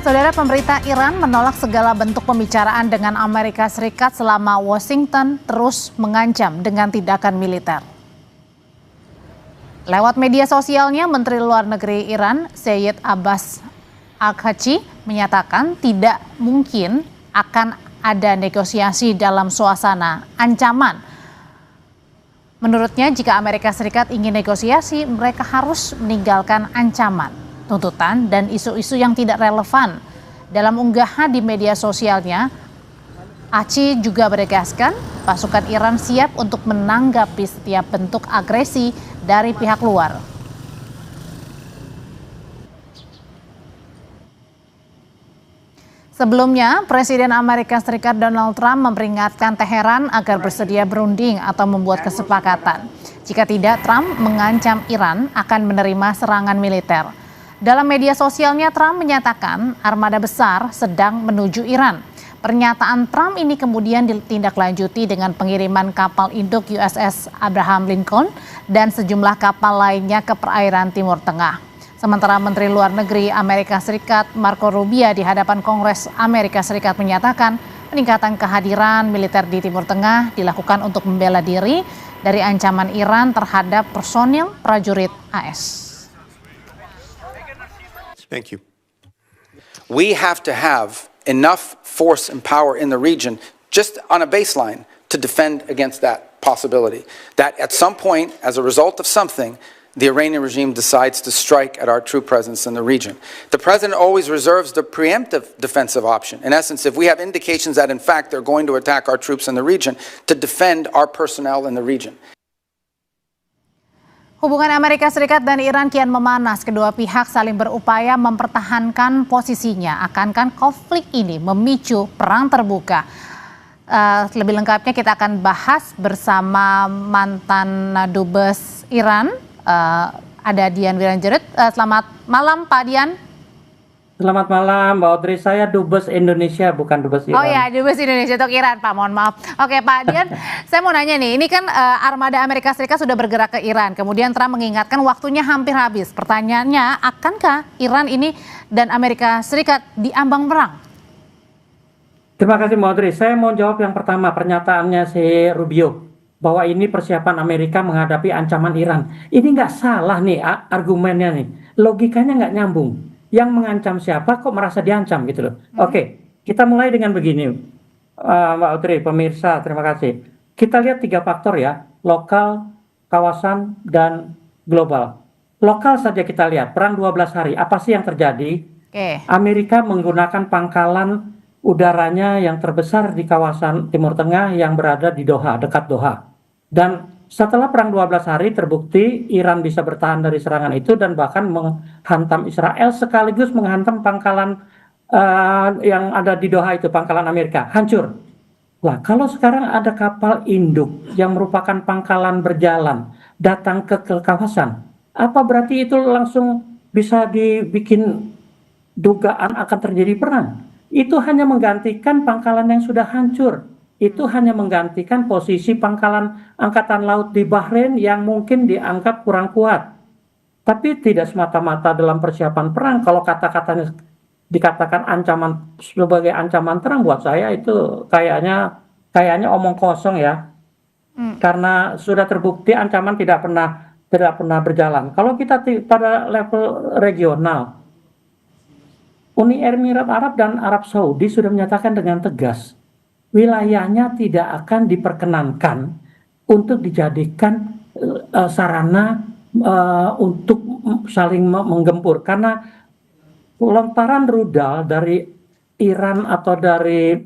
Saudara, pemerintah Iran menolak segala bentuk pembicaraan dengan Amerika Serikat selama Washington terus mengancam dengan tindakan militer. Lewat media sosialnya, Menteri Luar Negeri Iran, Seyed Abbas Araghchi, menyatakan tidak mungkin akan ada negosiasi dalam suasana ancaman. Menurutnya, jika Amerika Serikat ingin negosiasi, mereka harus meninggalkan ancaman, tuntutan, dan isu-isu yang tidak relevan. Dalam unggahan di media sosialnya, Araghchi juga menegaskan pasukan Iran siap untuk menanggapi setiap bentuk agresi dari pihak luar. Sebelumnya, Presiden Amerika Serikat Donald Trump memperingatkan Teheran agar bersedia berunding atau membuat kesepakatan. Jika tidak, Trump mengancam Iran akan menerima serangan militer. Dalam media sosialnya, Trump menyatakan armada besar sedang menuju Iran. Pernyataan Trump ini kemudian ditindaklanjuti dengan pengiriman kapal induk USS Abraham Lincoln dan sejumlah kapal lainnya ke perairan Timur Tengah. Sementara Menteri Luar Negeri Amerika Serikat Marco Rubio di hadapan Kongres Amerika Serikat menyatakan peningkatan kehadiran militer di Timur Tengah dilakukan untuk membela diri dari ancaman Iran terhadap personil prajurit AS. Thank you. We have to have enough force and power in the region just on a baseline to defend against that possibility. That at some point, as a result of something, the Iranian regime decides to strike at our true presence in the region. The president always reserves the preemptive defensive option. In essence, if we have indications that in fact they're going to attack our troops in the region, to defend our personnel in the region. Hubungan Amerika Serikat dan Iran kian memanas. Kedua pihak saling berupaya mempertahankan posisinya. Akankah konflik ini memicu perang terbuka? Lebih lengkapnya kita akan bahas bersama mantan Dubes Iran, ada Dian Wiranjerit. Selamat malam Pak Dian. Selamat malam Mbak Audrey, saya Dubes Indonesia bukan Dubes Iran. Oh ya, Dubes Indonesia untuk Iran Pak, mohon maaf. Oke Pak Dian, saya mau nanya nih, ini kan armada Amerika Serikat sudah bergerak ke Iran, kemudian Trump mengingatkan waktunya hampir habis. Pertanyaannya, akankah Iran ini dan Amerika Serikat diambang perang? Terima kasih Mbak Audrey, saya mau jawab yang pertama, pernyataannya si Rubio bahwa ini persiapan Amerika menghadapi ancaman Iran. Ini nggak salah nih argumennya nih, logikanya nggak nyambung. Yang mengancam siapa kok merasa diancam gitu loh. Oke, kita mulai dengan begini, Mbak Audrey, pemirsa, terima kasih. Kita lihat 3 faktor ya, lokal, kawasan, dan global. Lokal saja kita lihat, perang 12 hari, apa sih yang terjadi? Amerika menggunakan pangkalan udaranya yang terbesar di kawasan Timur Tengah yang berada di Doha, dekat Doha. Dan setelah perang 12 hari terbukti Iran bisa bertahan dari serangan itu dan bahkan menghantam Israel sekaligus menghantam pangkalan yang ada di Doha itu, pangkalan Amerika, hancur. Nah, kalau sekarang ada kapal induk yang merupakan pangkalan berjalan datang ke kawasan, apa berarti itu langsung bisa dibikin dugaan akan terjadi perang? Itu hanya menggantikan pangkalan yang sudah hancur. Itu hanya menggantikan posisi pangkalan angkatan laut di Bahrain yang mungkin dianggap kurang kuat. Tapi tidak semata-mata dalam persiapan perang. Kalau kata-katanya dikatakan ancaman sebagai ancaman perang, buat saya itu kayaknya omong kosong ya. Karena sudah terbukti ancaman tidak pernah berjalan. Kalau kita pada level regional, Uni Emirat Arab dan Arab Saudi sudah menyatakan dengan tegas wilayahnya tidak akan diperkenankan untuk dijadikan sarana untuk saling menggempur, karena lontaran rudal dari Iran atau dari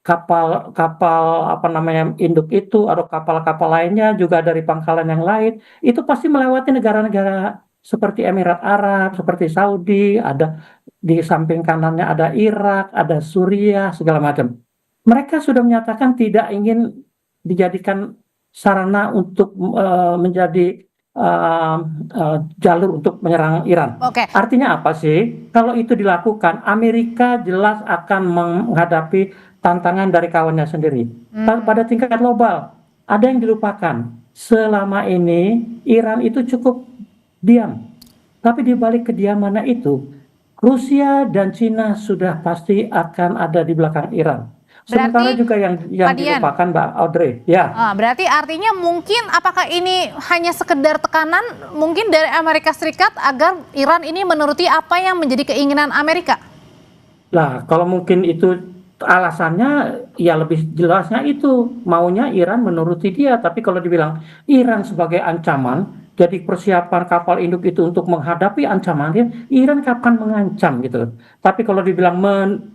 kapal induk itu atau kapal-kapal lainnya juga dari pangkalan yang lain itu pasti melewati negara-negara seperti Emirat Arab, seperti Saudi, ada di samping kanannya ada Irak, ada Suriah, segala macam. Mereka sudah menyatakan tidak ingin dijadikan sarana untuk menjadi jalur untuk menyerang Iran. Artinya apa sih? Kalau itu dilakukan, Amerika jelas akan menghadapi tantangan dari kawannya sendiri. Pada tingkat global, ada yang dilupakan. Selama ini Iran itu cukup diam. Tapi di balik kediamannya itu, Rusia dan Cina sudah pasti akan ada di belakang Iran. Sementara Berarti juga yang Pak Dian, dilupakan Mbak Audrey, ya. berarti artinya mungkin apakah ini hanya sekedar tekanan mungkin dari Amerika Serikat agar Iran ini menuruti apa yang menjadi keinginan Amerika? Lah, kalau mungkin itu alasannya, ya lebih jelasnya itu maunya Iran menuruti dia. Tapi kalau dibilang Iran sebagai ancaman, jadi persiapan kapal induk itu untuk menghadapi ancaman dia, Iran kapan mengancam gitu. Tapi kalau dibilang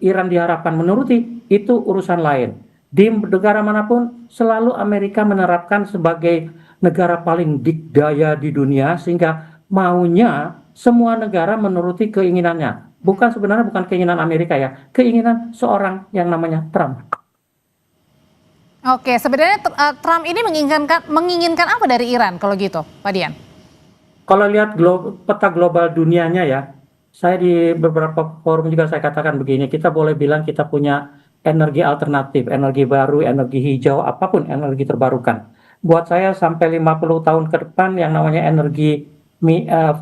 Iran diharapkan menuruti, itu urusan lain. Di negara manapun selalu Amerika menerapkan sebagai negara paling dikdaya di dunia, sehingga maunya semua negara menuruti keinginannya. Sebenarnya bukan keinginan Amerika ya, keinginan seorang yang namanya Trump. Oke, sebenarnya Trump ini menginginkan apa dari Iran kalau gitu, Pak Dian? Kalau lihat peta global dunianya ya, saya di beberapa forum juga saya katakan begini, kita boleh bilang kita punya energi alternatif, energi baru, energi hijau, apapun energi terbarukan. Buat saya sampai 50 tahun ke depan yang namanya energi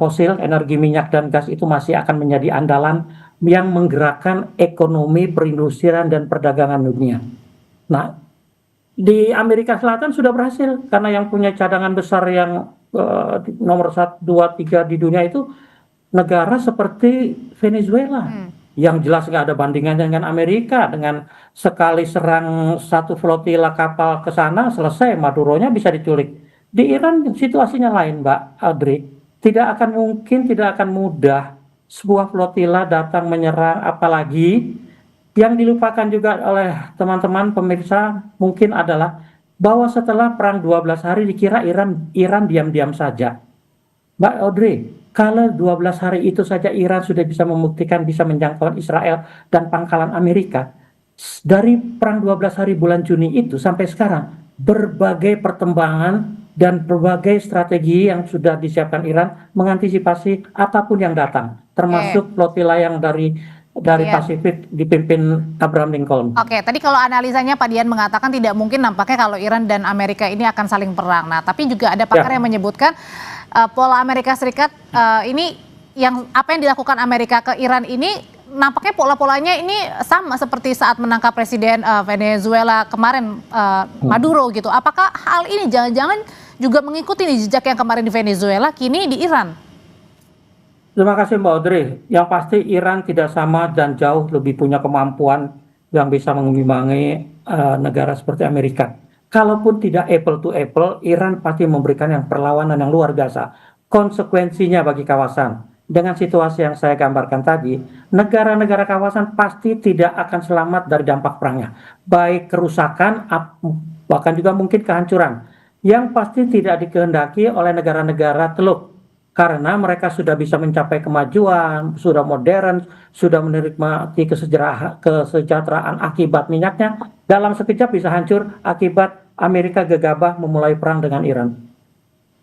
fosil, energi minyak dan gas itu masih akan menjadi andalan yang menggerakkan ekonomi, perindustrian, dan perdagangan dunia. Nah, di Amerika Selatan sudah berhasil karena yang punya cadangan besar yang nomor 1, 2, 3 di dunia itu negara seperti Venezuela. Yang jelas nggak ada bandingannya dengan Amerika, dengan sekali serang satu flotila kapal ke sana selesai, Maduronya bisa diculik. Di Iran situasinya lain, Mbak Audrey. Tidak akan mudah sebuah flotila datang menyerang, apalagi yang dilupakan juga oleh teman-teman pemirsa mungkin adalah bahwa setelah perang 12 hari dikira Iran diam-diam saja. Mbak Audrey, kalau 12 hari itu saja Iran sudah bisa membuktikan bisa menjangkau Israel dan pangkalan Amerika. Dari perang 12 hari bulan Juni itu sampai sekarang, berbagai pertembangan dan berbagai strategi yang sudah disiapkan Iran mengantisipasi apapun yang datang, termasuk flotila yang dari Pasifik dipimpin Abraham Lincoln. Oke, tadi kalau analisanya Pak Dian mengatakan tidak mungkin nampaknya kalau Iran dan Amerika ini akan saling perang. Nah, tapi juga ada pakar yang menyebutkan pola Amerika Serikat ini apa yang dilakukan Amerika ke Iran ini nampaknya pola-polanya ini sama seperti saat menangkap Presiden Venezuela kemarin Maduro gitu. Apakah hal ini jangan-jangan juga mengikuti jejak yang kemarin di Venezuela kini di Iran? Terima kasih Mbak Audrey. Yang pasti Iran tidak sama dan jauh lebih punya kemampuan yang bisa mengimbangi negara seperti Amerika. Kalaupun tidak apple to apple, Iran pasti memberikan yang perlawanan yang luar biasa. Konsekuensinya bagi kawasan. Dengan situasi yang saya gambarkan tadi, negara-negara kawasan pasti tidak akan selamat dari dampak perangnya. Baik kerusakan, bahkan juga mungkin kehancuran. Yang pasti tidak dikehendaki oleh negara-negara Teluk. Karena mereka sudah bisa mencapai kemajuan, sudah modern, sudah menikmati kesejahteraan akibat minyaknya, dalam sekejap bisa hancur akibat Amerika gegabah memulai perang dengan Iran.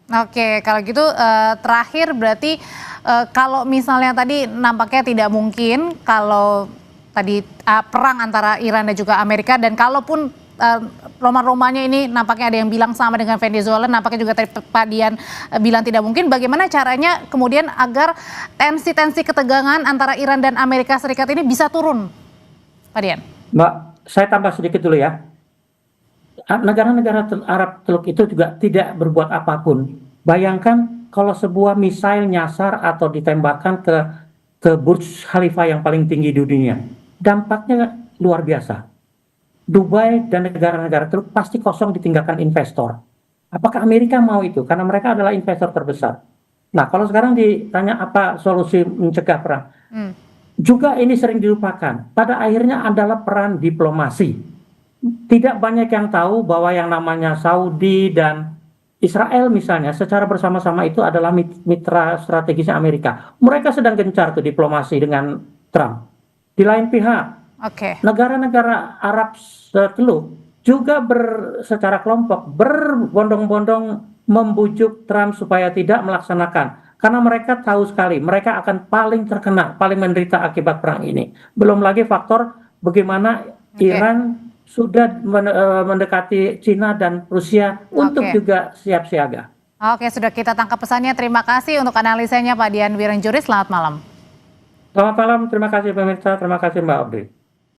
Oke, kalau gitu terakhir berarti kalau misalnya tadi nampaknya tidak mungkin kalau tadi perang antara Iran dan juga Amerika, dan kalaupun Roma-Romanya ini nampaknya ada yang bilang sama dengan Venezuela, nampaknya juga tadi Pak Dian bilang tidak mungkin. Bagaimana caranya kemudian agar tensi-tensi ketegangan antara Iran dan Amerika Serikat ini bisa turun, Pak Dian? Mbak, saya tambah sedikit dulu ya. Negara-negara Arab Teluk itu juga tidak berbuat apapun. Bayangkan kalau sebuah misail nyasar atau ditembakkan ke Burj Khalifa yang paling tinggi di dunia. Dampaknya luar biasa. Dubai dan negara-negara Teluk pasti kosong ditinggalkan investor. Apakah Amerika mau itu? Karena mereka adalah investor terbesar. Nah, kalau sekarang ditanya apa solusi mencegah perang, juga ini sering dilupakan. Pada akhirnya adalah peran diplomasi. Tidak banyak yang tahu bahwa yang namanya Saudi dan Israel misalnya secara bersama-sama itu adalah mitra strategisnya Amerika. Mereka sedang gencar tuh diplomasi dengan Trump. Di lain pihak, negara-negara Arab Teluk juga secara kelompok berbondong-bondong membujuk Trump supaya tidak melaksanakan. Karena mereka tahu sekali, mereka akan paling terkena, paling menderita akibat perang ini. Belum lagi faktor bagaimana Iran sudah mendekati Cina dan Rusia untuk juga siap siaga. Oke, sudah kita tangkap pesannya. Terima kasih untuk analisanya Pak Dian Wirenjuri. Selamat malam. Selamat malam, terima kasih pemirsa, terima kasih Mbak Audrey.